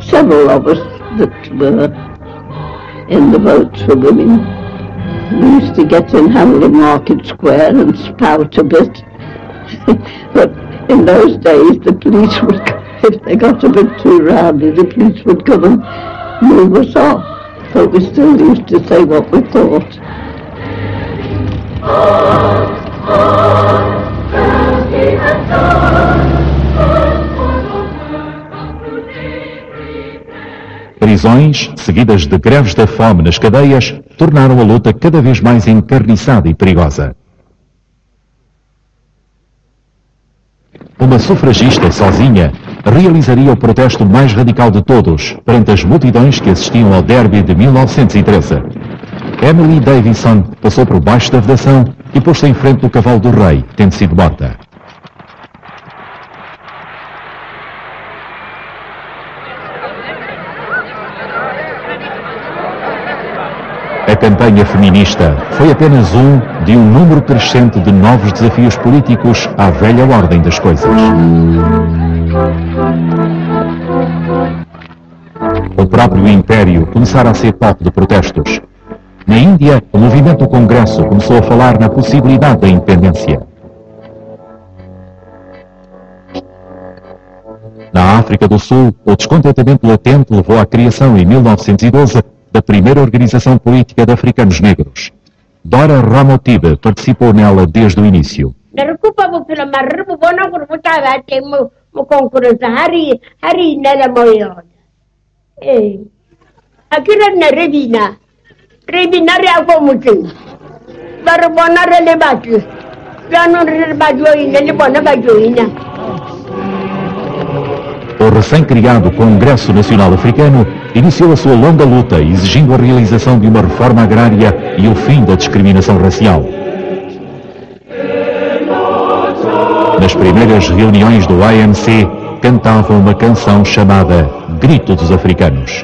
Several of us that were in the votes for women, we used to get in Hamley Market Square and spout a bit. But in those days the police would, if they got a bit too rowdy, the police would come and move us off. But we still used to say what we thought. Prisões, seguidas de greves da fome nas cadeias, tornaram a luta cada vez mais encarniçada e perigosa. Uma sufragista sozinha realizaria o protesto mais radical de todos perante as multidões que assistiam ao derby de 1913. Emily Davison passou por baixo da vedação e pôs-se em frente do cavalo do rei, tendo sido morta. A campanha feminista foi apenas um de um número crescente de novos desafios políticos à velha ordem das coisas. O próprio Império começara a ser palco de protestos. Na Índia, o movimento do Congresso começou a falar na possibilidade da independência. Na África do Sul, o descontentamento latente levou à criação, em 1912, da primeira organização política de africanos negros. Dora Ramotibe participou nela desde o início. O recém-criado Congresso Nacional Africano iniciou a sua longa luta, exigindo a realização de uma reforma agrária e o fim da discriminação racial. Nas primeiras reuniões do ANC, cantavam uma canção chamada Grito dos Africanos.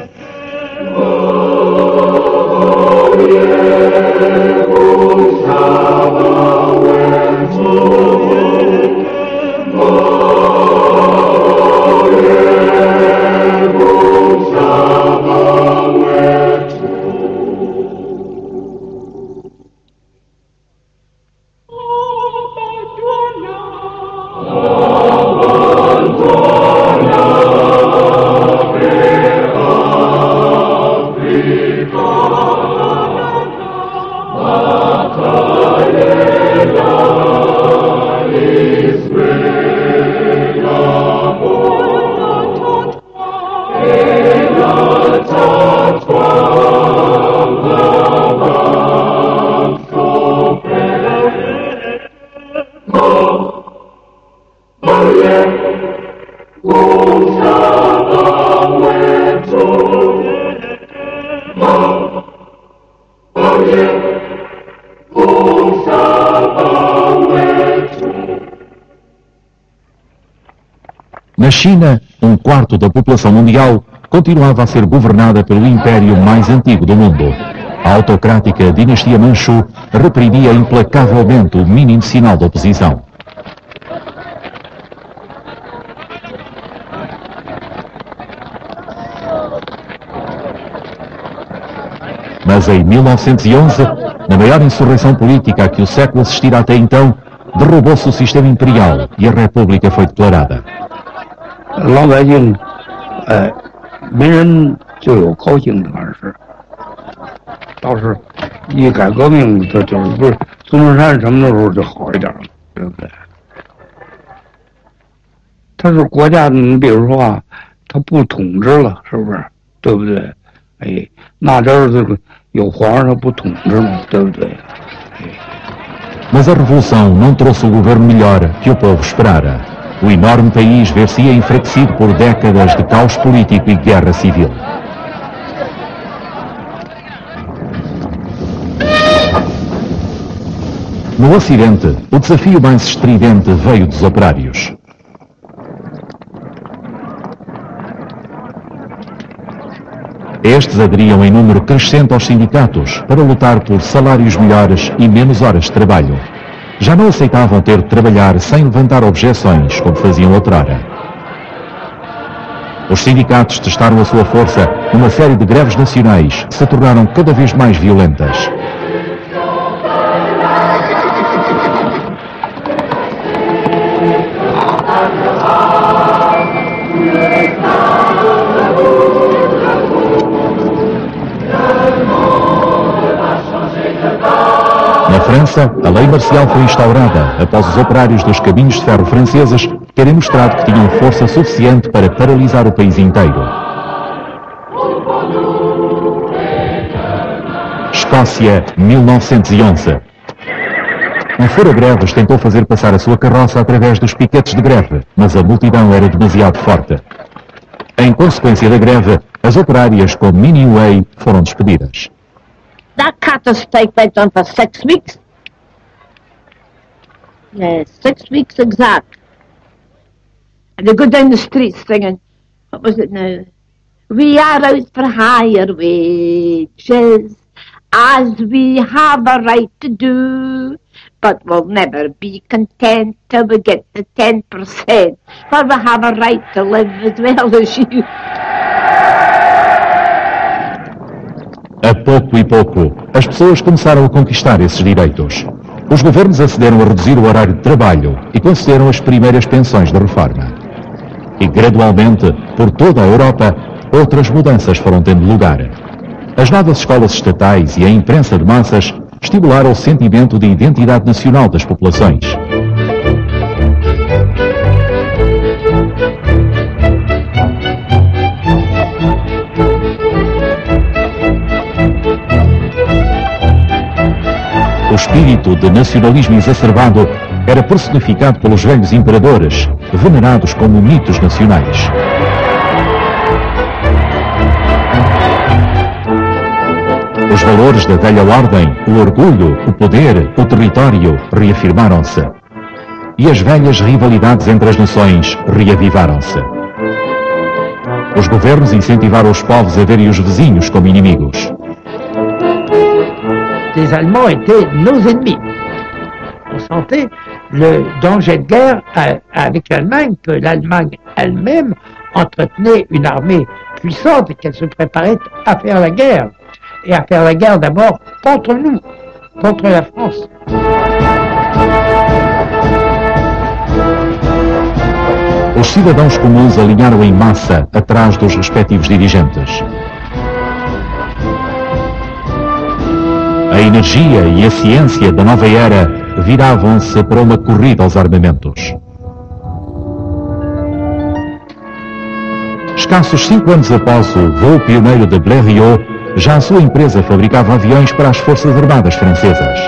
Na China, um quarto da população mundial continuava a ser governada pelo império mais antigo do mundo. A autocrática dinastia Manchu reprimia implacavelmente o mínimo sinal de oposição. Mas em 1911, na maior insurreição política a que o século assistira até então, derrubou-se o sistema imperial e a República foi declarada. 老百姓，没人就有高兴的事。倒是一改革命，就是不是孙中山什么的时候就好一点了，对不对？他是国家，你比如说啊，他不统治了，是不是？对不对？哎，那阵儿这个有皇上他不统治嘛，对不对？ Mas a Revolução não trouxe o governo melhor que o povo esperara. O enorme país ver-se-ia enfraquecido por décadas de caos político e guerra civil. No Ocidente, o desafio mais estridente veio dos operários. Estes aderiam em número crescente aos sindicatos para lutar por salários melhores e menos horas de trabalho. Já não aceitavam ter de trabalhar sem levantar objeções, como faziam outrora. Os sindicatos testaram a sua força numa série de greves nacionais que se tornaram cada vez mais violentas. Na França, a lei marcial foi instaurada após os operários dos caminhos de ferro franceses terem mostrado que tinham força suficiente para paralisar o país inteiro. Escócia, 1911. Um fura-greves tentou fazer passar a sua carroça através dos piquetes de greve, mas a multidão era demasiado forte. Em consequência da greve, as operárias com Minnie Way foram despedidas. That cattle strike went on for 6 weeks. Yes, 6 weeks exact. And they go down the streets singing, what was it now? We are out for higher wages, as we have a right to do, but we'll never be content till we get the 10%, for we have a right to live as well as you. A pouco e pouco, as pessoas começaram a conquistar esses direitos. Os governos acederam a reduzir o horário de trabalho e concederam as primeiras pensões de reforma. E gradualmente, por toda a Europa, outras mudanças foram tendo lugar. As novas escolas estatais e a imprensa de massas estimularam o sentimento de identidade nacional das populações. O espírito de nacionalismo exacerbado era personificado pelos velhos imperadores, venerados como mitos nacionais. Os valores da velha ordem, o orgulho, o poder, o território, reafirmaram-se. E as velhas rivalidades entre as nações reavivaram-se. Os governos incentivaram os povos a verem os vizinhos como inimigos. Les Allemands étaient nos ennemis. On sentait le danger de guerre avec l'Allemagne, que l'Allemagne elle-même entretenait une armée puissante et qu'elle se préparait à faire la guerre. Et à faire la guerre d'abord contre nous, contre la France. Os cidadãos comuns alinharam em massa atrás dos respectivos dirigentes. A energia e a ciência da nova era viravam-se para uma corrida aos armamentos. Escassos 5 anos após o voo pioneiro de Blériot, já a sua empresa fabricava aviões para as Forças Armadas francesas.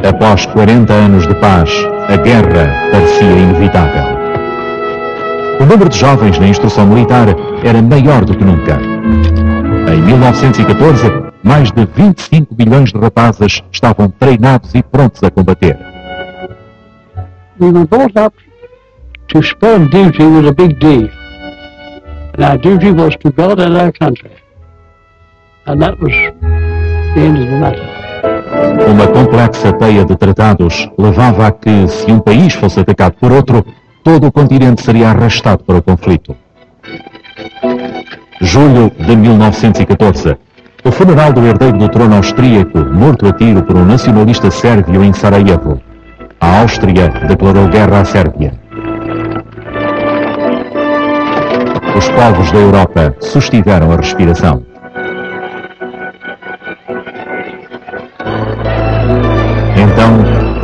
Após 40 anos de paz, a guerra parecia inevitável. O número de jovens na instrução militar era maior do que nunca. Em 1914, mais de 25 milhões de rapazes estavam treinados e prontos a combater. We were brought up to spur duty with a big D. And our duty was to God and our country. And that was the end of the matter. Uma complexa teia de tratados levava a que, se um país fosse atacado por outro, todo o continente seria arrastado para o conflito. Julho de 1914. O funeral do herdeiro do trono austríaco, morto a tiro por um nacionalista sérvio em Sarajevo. A Áustria declarou guerra à Sérvia. os povos da Europa sustiveram a respiração. Então,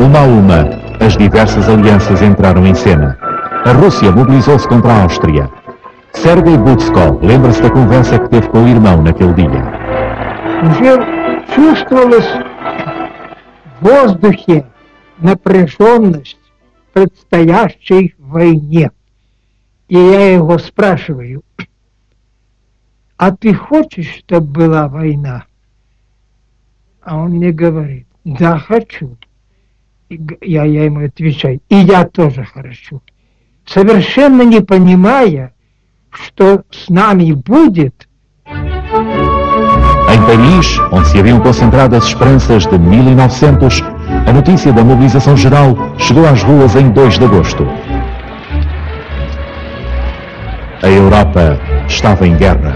uma a uma, as diversas alianças entraram em cena. A Rússia mobilizou-se contra a Áustria. Sergei Butskov lembra-se da conversa que teve com o irmão naquele dia. Уже чувствовалась в воздухе напряженность в предстоящей войне. И я его спрашиваю, а ты хочешь, чтобы была война? А он мне говорит, да, хочу. Я ему отвечаю, и я тоже хочу. Совершенно не понимая, что с nami будет. Em Paris, onde se haviam concentrado as esperanças de 1900, a notícia da mobilização geral chegou às ruas em 2 de agosto. A Europa estava em guerra.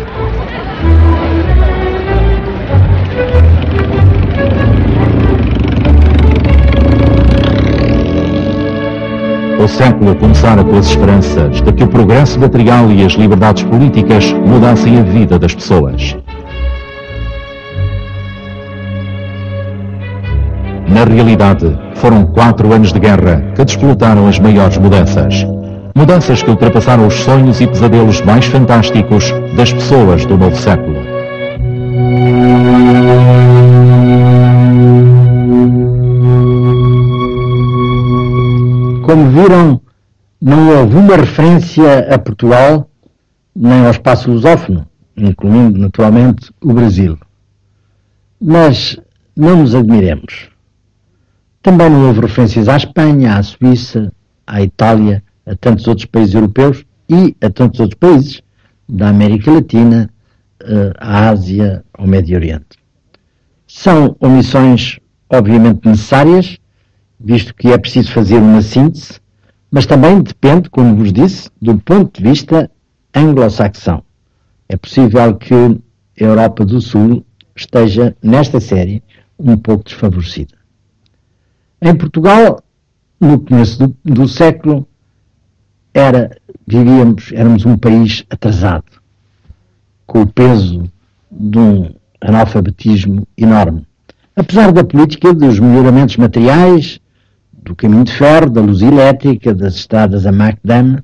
O século começara com as esperanças de que o progresso material e as liberdades políticas mudassem a vida das pessoas. Na realidade, foram 4 anos de guerra que despoletaram as maiores mudanças. Mudanças que ultrapassaram os sonhos e pesadelos mais fantásticos das pessoas do novo século. Como viram, não houve uma referência a Portugal, nem ao espaço lusófono, incluindo naturalmente o Brasil. Mas não nos admiremos. Também não houve referências à Espanha, à Suíça, à Itália, a tantos outros países europeus e a tantos outros países da América Latina, à Ásia, ao Médio Oriente. São omissões obviamente necessárias, visto que é preciso fazer uma síntese, mas também depende, como vos disse, do ponto de vista anglo-saxão. É possível que a Europa do Sul esteja, nesta série, um pouco desfavorecida. Em Portugal, no começo do século, éramos um país atrasado, com o peso de um analfabetismo enorme. Apesar da política dos melhoramentos materiais, do caminho de ferro, da luz elétrica, das estradas a macadam,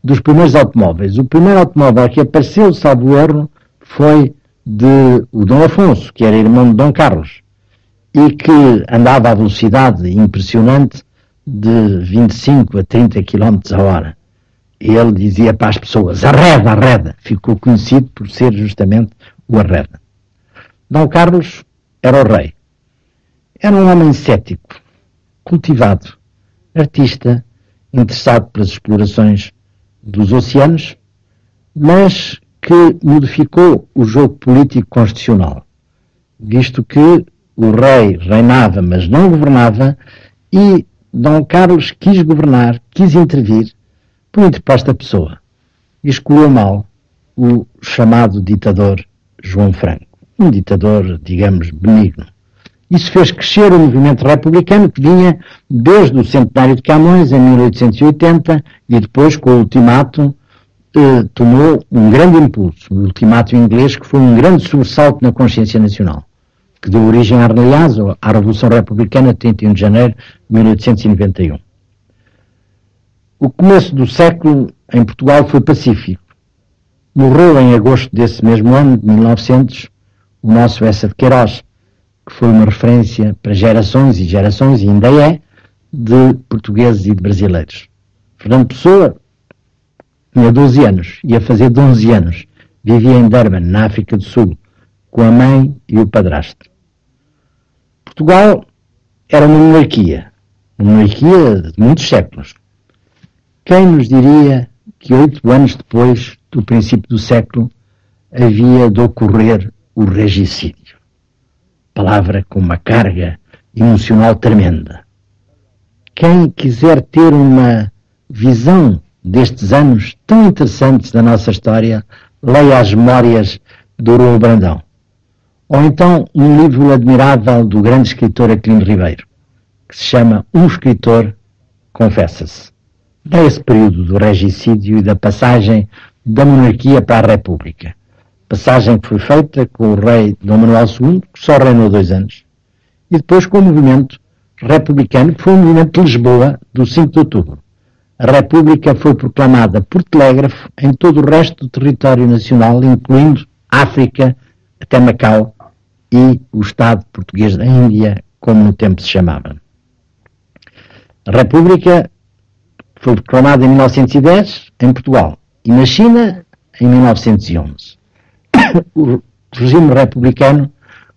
dos primeiros automóveis. O primeiro automóvel que apareceu, salvo erro, foi de o Dom Afonso, que era irmão de Dom Carlos, e que andava a velocidade impressionante de 25 a 30 km a hora. Ele dizia para as pessoas, arreda, arreda. Ficou conhecido por ser justamente o arreda. Dom Carlos era o rei. Era um homem cético, cultivado, artista, interessado pelas explorações dos oceanos, mas que modificou o jogo político constitucional, visto que o rei reinava, mas não governava, e Dom Carlos quis governar, quis intervir por interposta pessoa, e escolheu mal o chamado ditador João Franco, um ditador, digamos, benigno. Isso fez crescer o movimento republicano que vinha desde o centenário de Camões, em 1880, e depois, com o ultimato, tomou um grande impulso. O ultimato inglês, que foi um grande sobressalto na consciência nacional, que deu origem, aliás, à Revolução Republicana de 31 de janeiro de 1891. O começo do século em Portugal foi pacífico. Morreu em agosto desse mesmo ano, de 1900, o nosso Essa de Queiroz, que foi uma referência para gerações e gerações, e ainda é, de portugueses e de brasileiros. Fernando Pessoa tinha 12 anos, ia fazer 11 anos, vivia em Durban, na África do Sul, com a mãe e o padrasto. Portugal era uma monarquia de muitos séculos. Quem nos diria que 8 anos depois do princípio do século havia de ocorrer o regicídio? Palavra com uma carga emocional tremenda. Quem quiser ter uma visão destes anos tão interessantes da nossa história, leia as memórias do Dom Brandão. Ou então um livro admirável do grande escritor Aquilino Ribeiro, que se chama Um Escritor Confessa-se. Dá esse período do regicídio e da passagem da monarquia para a República. Passagem que foi feita com o rei Dom Manuel II, que só reinou 2 anos, e depois com o movimento republicano, que foi o movimento de Lisboa, do 5 de outubro. A República foi proclamada por telégrafo em todo o resto do território nacional, incluindo África, até Macau, e o Estado português da Índia, como no tempo se chamava. A República foi proclamada em 1910 em Portugal e na China em 1911. O regime republicano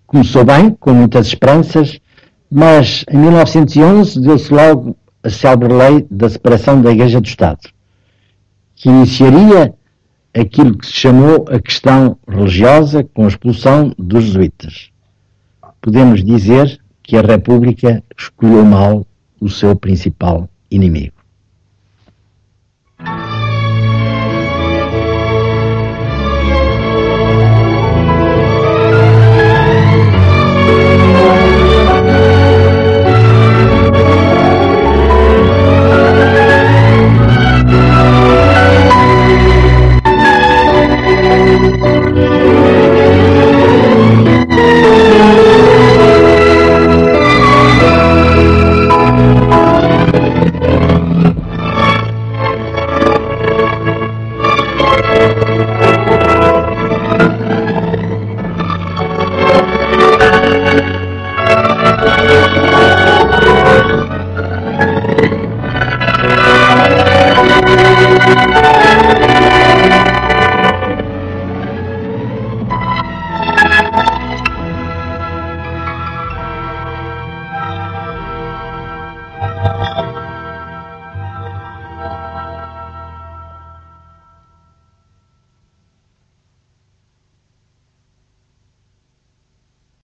começou bem, com muitas esperanças, mas em 1911 deu-se logo a célebre lei da separação da Igreja do Estado, que iniciaria aquilo que se chamou a questão religiosa com a expulsão dos jesuítas. Podemos dizer que a República escolheu mal o seu principal inimigo.